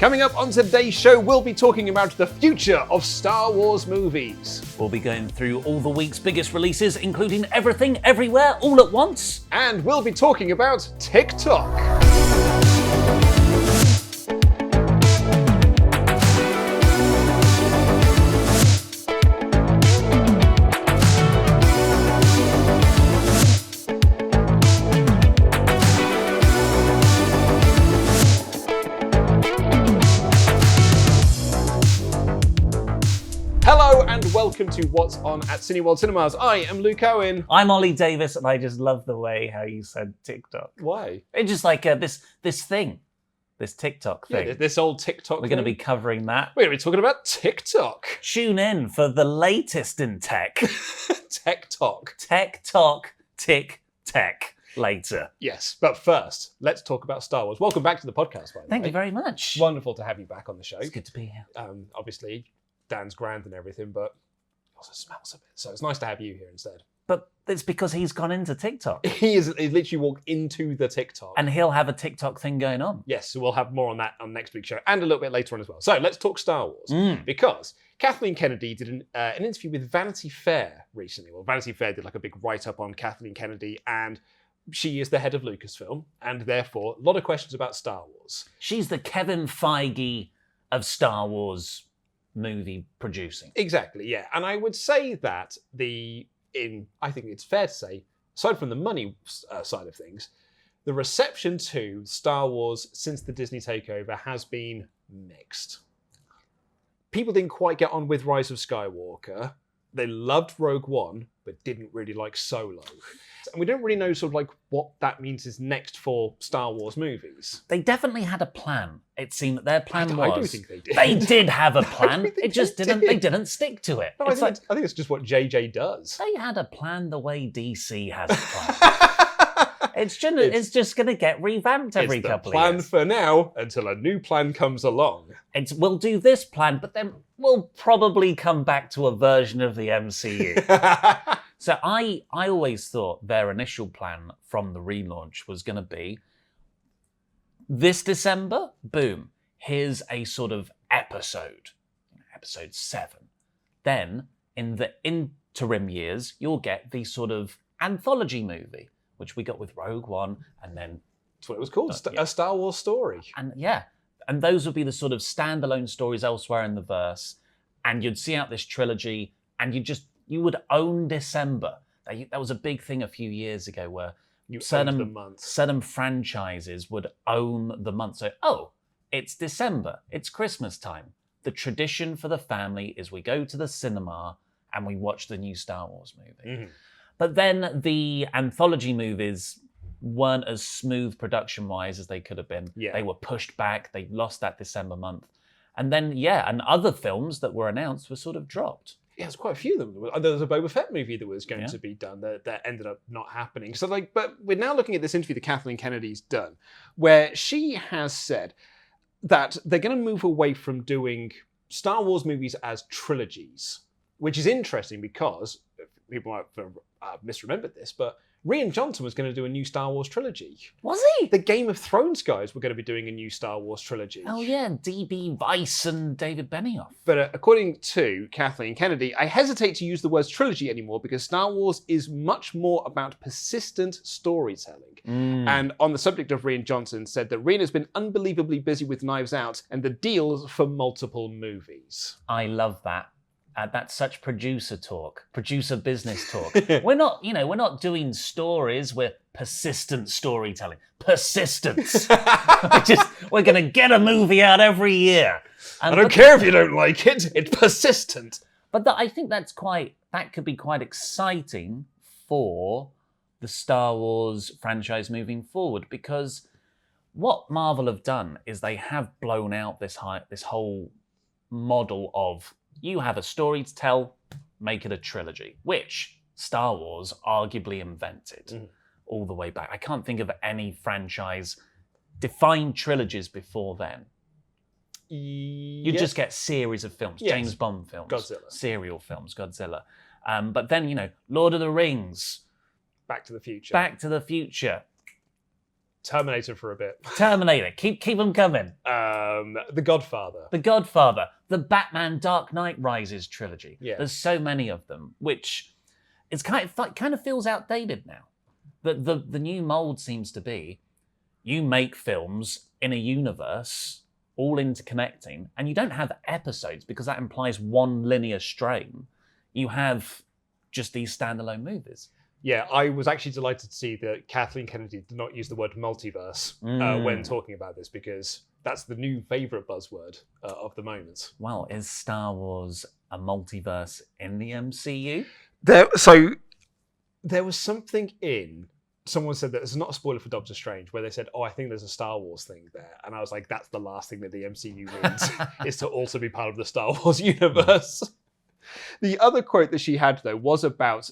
Coming up on today's show, we'll be talking about the future of Star Wars movies. We'll be going through all the week's biggest releases, including Everything, Everywhere, All at Once. And we'll be talking about TikTok. Welcome to What's On at Cineworld Cinemas. I am Luke Owen. I'm Ollie Davis, and I just love the way how you said TikTok. Why? It's just like this TikTok thing. Yeah, this old TikTok We're going to be covering that. We're going to be talking about TikTok. Tune in for the latest in tech. Tech Talk. Tech Talk, Tick Tech. Later. Yes, but first, let's talk about Star Wars. Welcome back to the podcast, by the way. Thank you very much. Wonderful to have you back on the show. It's good to be here. Obviously, Dan's grand and everything, but he also smells a bit. So it's nice to have you here instead. But it's because he's gone into TikTok. He literally walked into the TikTok. And he'll have a TikTok thing going on. Yes, so we'll have more on that on next week's show and a little bit later on as well. So let's talk Star Wars. Because Kathleen Kennedy did an interview with Vanity Fair recently. Well, Vanity Fair did like a big write-up on Kathleen Kennedy, and she is the head of Lucasfilm, and therefore a lot of questions about Star Wars. She's the Kevin Feige of Star Wars movie producing. Exactly, yeah. And I would say that I think it's fair to say, aside from the money side of things, the reception to Star Wars since the Disney takeover has been mixed. People didn't quite get on with Rise of Skywalker. They loved Rogue One, but didn't really like Solo. And we don't really know sort of like what that means is next for Star Wars movies. They definitely had a plan. It seemed that their plan was... I do think they did. They did have a plan. It just didn't. They didn't stick to it. No, I think it's just what JJ does. They had a plan the way DC has a plan. It's just going to get revamped every couple of years. It's the plan for now until a new plan comes along. We'll do this plan, but then we'll probably come back to a version of the MCU. So I always thought their initial plan from the relaunch was going to be this December, boom, here's a sort of episode 7. Then in the interim years, you'll get the sort of anthology movie, which we got with Rogue One, and then... That's what it was called, a Star Wars story. And those would be the sort of standalone stories elsewhere in the verse, and you'd see out this trilogy, and you would own December. That was a big thing a few years ago where certain franchises would own the month. So, it's December, it's Christmas time. The tradition for the family is we go to the cinema and we watch the new Star Wars movie. Mm-hmm. But then the anthology movies weren't as smooth production-wise as they could have been. Yeah. They were pushed back, they lost that December month. And then, and other films that were announced were sort of dropped. Yeah, there's quite a few of them. There was a Boba Fett movie that was going to be done that ended up not happening. So, but we're now looking at this interview that Kathleen Kennedy's done, where she has said that they're going to move away from doing Star Wars movies as trilogies, which is interesting because people might have misremembered this, but Rian Johnson was going to do a new Star Wars trilogy. Was he? The Game of Thrones guys were going to be doing a new Star Wars trilogy. Oh yeah, D.B. Weiss and David Benioff. But according to Kathleen Kennedy, I hesitate to use the words trilogy anymore because Star Wars is much more about persistent storytelling. And on the subject of Rian Johnson, said that Rian has been unbelievably busy with Knives Out and the deals for multiple movies. I love that. That's such producer business talk. We're not doing stories, we're persistent storytelling. Persistence. We're going to get a movie out every year. I don't care if you don't like it, it's persistent. But I think that could be quite exciting for the Star Wars franchise moving forward, because what Marvel have done is they have blown out this whole model of you have a story to tell, make it a trilogy, which Star Wars arguably invented all the way back. I can't think of any franchise defined trilogies before then. You just get series of films, James Bond films, Godzilla, serial films, Godzilla. But then, Lord of the Rings, Back to the Future. Back to the Future. Terminator for a bit. Terminator, keep them coming. The Godfather. The Godfather, the Batman Dark Knight Rises trilogy. Yeah. There's so many of them, which it's kind of feels outdated now. The new mold seems to be, you make films in a universe, all interconnecting, and you don't have episodes because that implies one linear strain. You have just these standalone movies. Yeah, I was actually delighted to see that Kathleen Kennedy did not use the word multiverse when talking about this, because that's the new favourite buzzword of the moment. Well, is Star Wars a multiverse in the MCU? There was something in... Someone said that it's not a spoiler for Doctor Strange, where they said, I think there's a Star Wars thing there. And I was like, that's the last thing that the MCU needs, is to also be part of the Star Wars universe. The other quote that she had, though, was about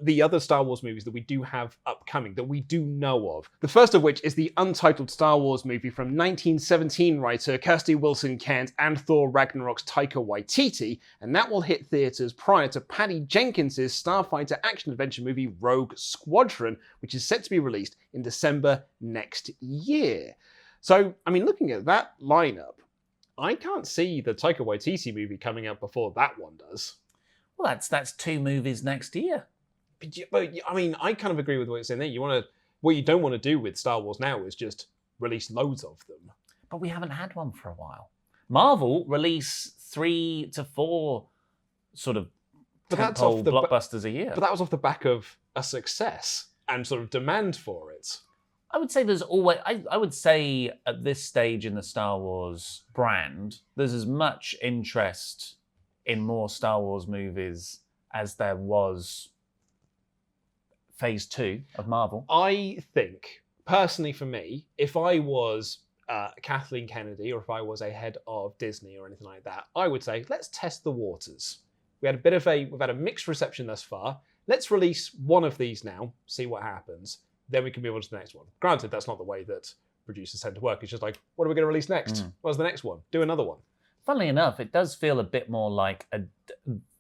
the other Star Wars movies that we do have upcoming, that we do know of. The first of which is the untitled Star Wars movie from 1917 writer Kirsty Wilson Kent and Thor Ragnarok's Taika Waititi, and that will hit theatres prior to Patty Jenkins' starfighter action-adventure movie Rogue Squadron, which is set to be released in December next year. So, I mean, looking at that lineup, I can't see the Taika Waititi movie coming out before that one does. Well, that's 2 movies next year. But I mean, I kind of agree with what you're saying there. What you don't want to do with Star Wars now is just release loads of them. But we haven't had one for a while. Marvel release 3 to 4 sort of tentpole blockbusters a year. But that was off the back of a success and sort of demand for it. I would say there's always... I would say at this stage in the Star Wars brand, there's as much interest in more Star Wars movies as there was... Phase 2 of Marvel. I think, personally for me, if I was Kathleen Kennedy or if I was a head of Disney or anything like that, I would say, let's test the waters. We've had a mixed reception thus far. Let's release one of these now, see what happens. Then we can move on to the next one. Granted, that's not the way that producers tend to work. It's just like, what are we going to release next? What's the next one? Do another one. Funnily enough, it does feel a bit more like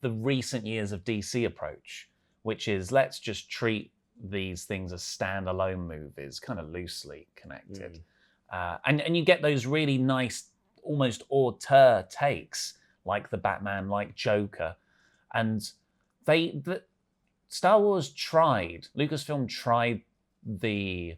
the recent years of DC approach, which is let's just treat these things as standalone movies, kind of loosely connected. And you get those really nice, almost auteur takes, like the Batman, like Joker. And Star Wars Lucasfilm tried the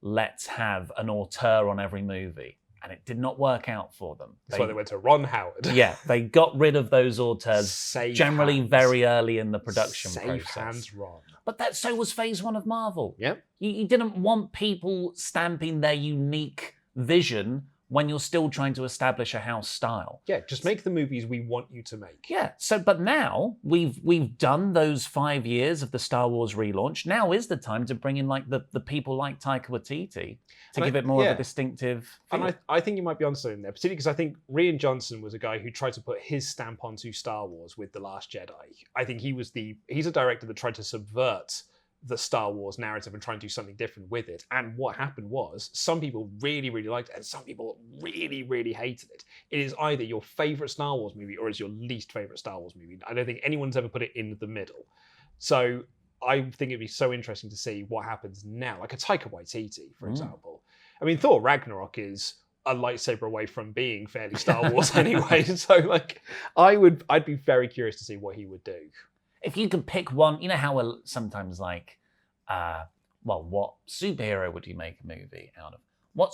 let's have an auteur on every movie. And it did not work out for them. That's why they went to Ron Howard. Yeah, they got rid of those auteurs generally very early in the production process. Safe hands, Ron. But so was Phase 1 of Marvel. Yeah. You didn't want people stamping their unique vision when you're still trying to establish a house style. Yeah, just make the movies we want you to make. Yeah. But now we've done those 5 years of the Star Wars relaunch. Now is the time to bring in like the people like Taika Waititi to give it more of a distinctive feel. And I think you might be onto something there, particularly because I think Rian Johnson was a guy who tried to put his stamp onto Star Wars with The Last Jedi. I think he's a director that tried to subvert the Star Wars narrative and try and do something different with it. And what happened was some people really, really liked it and some people really, really hated it. It is either your favourite Star Wars movie or it's your least favourite Star Wars movie. I don't think anyone's ever put it in the middle. So I think it'd be so interesting to see what happens now. Like a Taika Waititi, for example. I mean, Thor Ragnarok is a lightsaber away from being fairly Star Wars anyway. So like I'd be very curious to see what he would do. If you could pick one, you know how we're sometimes like, what superhero would you make a movie out of? What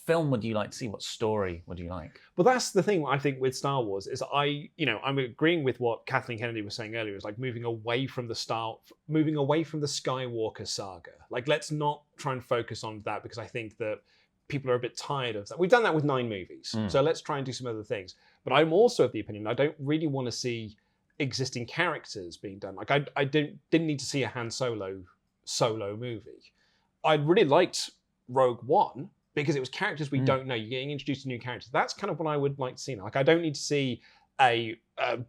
film would you like to see? What story would you like? Well, that's the thing I think with Star Wars is I'm agreeing with what Kathleen Kennedy was saying earlier. Is like moving away from the Skywalker saga. Like, let's not try and focus on that because I think that people are a bit tired of that. We've done that with 9 movies, so let's try and do some other things. But I'm also of the opinion I don't really want to see existing characters being done. Like I didn't need to see a Han Solo movie. I really liked Rogue One because it was characters we don't know. You're getting introduced to new characters. That's kind of what I would like to see now. Like I don't need to see a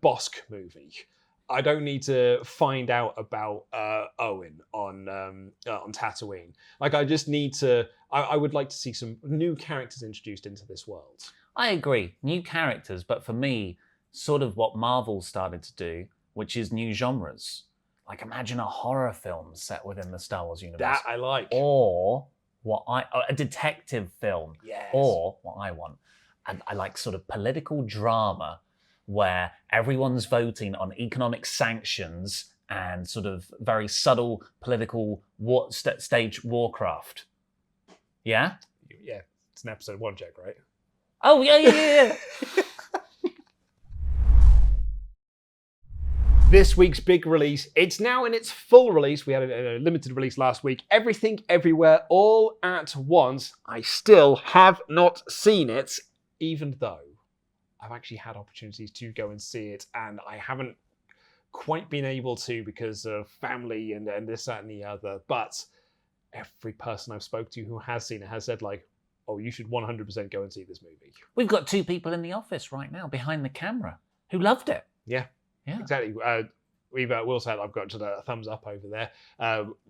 Bosk movie. I don't need to find out about Owen on Tatooine. Like I just need to. I would like to see some new characters introduced into this world. I agree, new characters, but for me, sort of what Marvel started to do, which is new genres. Like imagine a horror film set within the Star Wars universe. That I like. Or a detective film, Yes. or what I want, and I like sort of political drama where everyone's voting on economic sanctions and sort of very subtle political stage warcraft. Yeah? Yeah, it's an episode 1 joke, right? Oh, yeah. This week's big release, it's now in its full release. We had a limited release last week. Everything, Everywhere, All at Once. I still have not seen it, even though I've actually had opportunities to go and see it, and I haven't quite been able to because of family and this, that, and the other. But every person I've spoke to who has seen it has said, like, oh, you should 100% go and see this movie. We've got 2 people in the office right now behind the camera who loved it. Yeah. Exactly. We've also had, I've got just a thumbs up over there.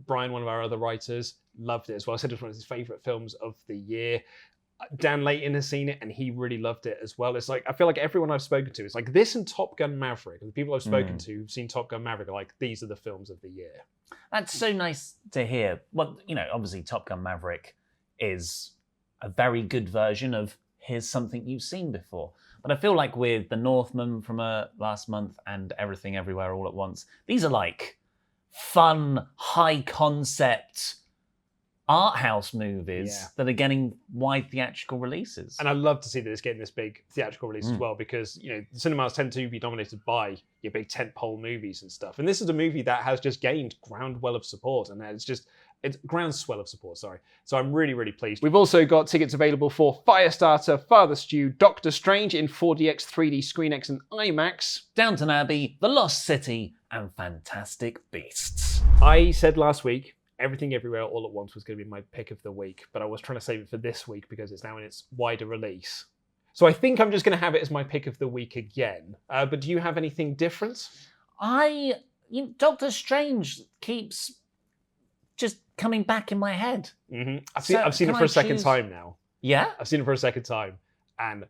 Brian, one of our other writers, loved it as well. I said it was one of his favourite films of the year. Dan Layton has seen it and he really loved it as well. It's like, I feel like everyone I've spoken to, it's like this and Top Gun Maverick. The people I've spoken to who've seen Top Gun Maverick are like, these are the films of the year. That's so nice to hear. Well, obviously Top Gun Maverick is a very good version of here's something you've seen before. But I feel like with The Northman from last month and Everything Everywhere All at Once, these are like fun, high concept art house movies that are getting wide theatrical releases. And I love to see that it's getting this big theatrical release as well, because cinemas tend to be dominated by your big tentpole movies and stuff. And this is a movie that has just gained groundswell of support, and it's groundswell of support, sorry. So I'm really, really pleased. We've also got tickets available for Firestarter, Father Stew, Doctor Strange in 4DX, 3D, ScreenX and IMAX. Downton Abbey, The Lost City and Fantastic Beasts. I said last week, Everything Everywhere All at Once was going to be my pick of the week, but I was trying to save it for this week because it's now in its wider release. So I think I'm just going to have it as my pick of the week again. But do you have anything different? Doctor Strange keeps just coming back in my head. Mm-hmm. I've seen it for a second time now. Yeah? I've seen it for a second time, and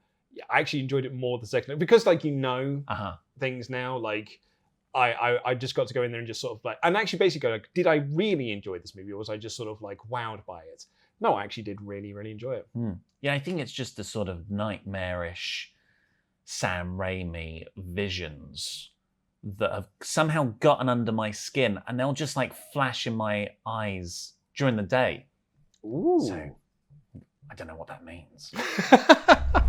I actually enjoyed it more the second time because, like, things now. Like, I just got to go in there and just sort of like, and actually basically go like, did I really enjoy this movie, or was I just sort of like wowed by it? No, I actually did really, really enjoy it. Yeah, I think it's just the sort of nightmarish Sam Raimi visions that have somehow gotten under my skin, and they'll just like flash in my eyes during the day. Ooh. So I don't know what that means.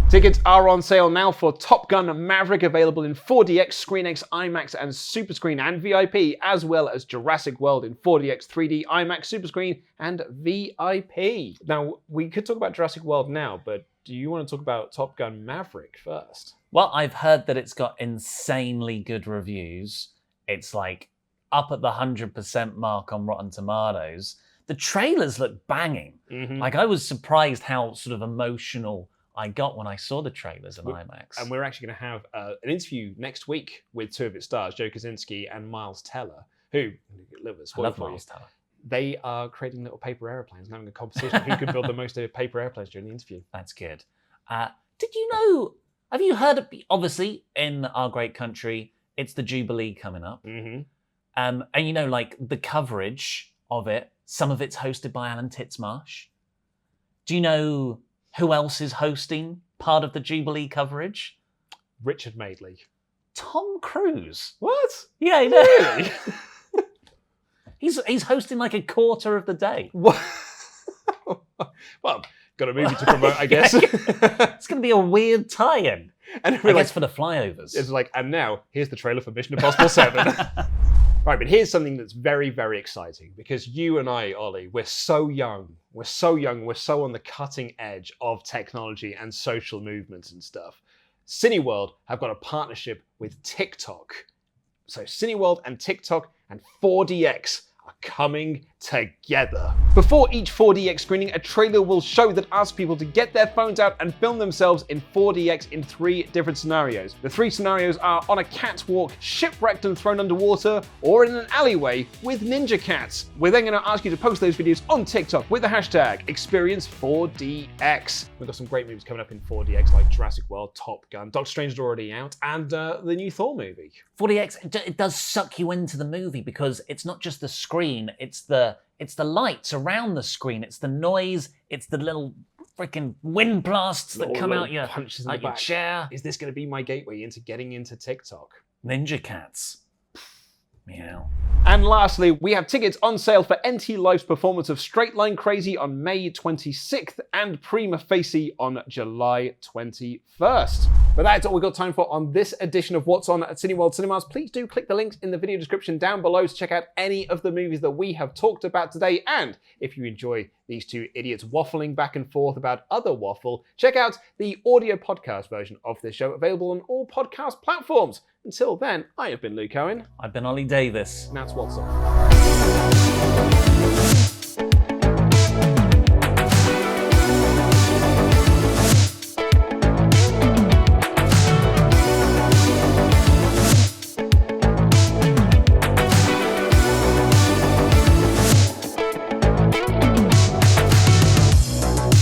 Tickets are on sale now for Top Gun Maverick, available in 4DX, ScreenX, IMAX and Superscreen and VIP, as well as Jurassic World in 4DX, 3D, IMAX, Superscreen and VIP. Now, we could talk about Jurassic World now, but do you want to talk about Top Gun Maverick first? Well, I've heard that it's got insanely good reviews. It's like up at the 100% mark on Rotten Tomatoes. The trailers look banging. Like, I was surprised how sort of emotional I got when I saw the trailers in IMAX. And we're actually going to have an interview next week with 2 of its stars, Joe Kosinski and Miles Teller, who, I love Miles Teller. They are creating little paper airplanes and having a competition who can build the most paper airplanes during the interview. That's good. Did you know, have you heard of, obviously, in our great country, it's the Jubilee coming up. And like the coverage of it, some of it's hosted by Alan Titchmarsh. Do you know who else is hosting part of the Jubilee coverage? Richard Madeley. Tom Cruise. What? Yeah, really? He's hosting like a quarter of the day. What? Well, got a movie to promote, I guess. It's going to be a weird tie-in. And I guess for the flyovers. It's like, and now, here's the trailer for Mission Impossible 7. Right, but here's something that's very, very exciting, because you and I, Ollie, we're so young. We're so on the cutting edge of technology and social movements and stuff. Cineworld have got a partnership with TikTok. So Cineworld and TikTok and 4DX are coming together. Before each 4DX screening, a trailer will show that asks people to get their phones out and film themselves in 4DX in 3 different scenarios. The 3 scenarios are on a catwalk, shipwrecked and thrown underwater, or in an alleyway with ninja cats. We're then going to ask you to post those videos on TikTok with the hashtag Experience4DX. We've got some great movies coming up in 4DX like Jurassic World, Top Gun, Doctor Strange is already out, and the new Thor movie. 4DX, it does suck you into the movie because it's not just the screen, it's the It's the lights around the screen. It's the noise. It's the little freaking wind blasts that come out your chair. Is this going to be my gateway into getting into TikTok? Ninja cats. Meow. And lastly, we have tickets on sale for NT Life's performance of Straight Line Crazy on May 26th and Prima Facie on July 21st. But that's all we've got time for on this edition of What's On at Cineworld Cinemas. Please do click the links in the video description down below to check out any of the movies that we have talked about today. And if you enjoy these two idiots waffling back and forth about other waffle, check out the audio podcast version of this show, available on all podcast platforms. Until then, I have been Luke Owen. I've been Ollie Davis. And that's What's On.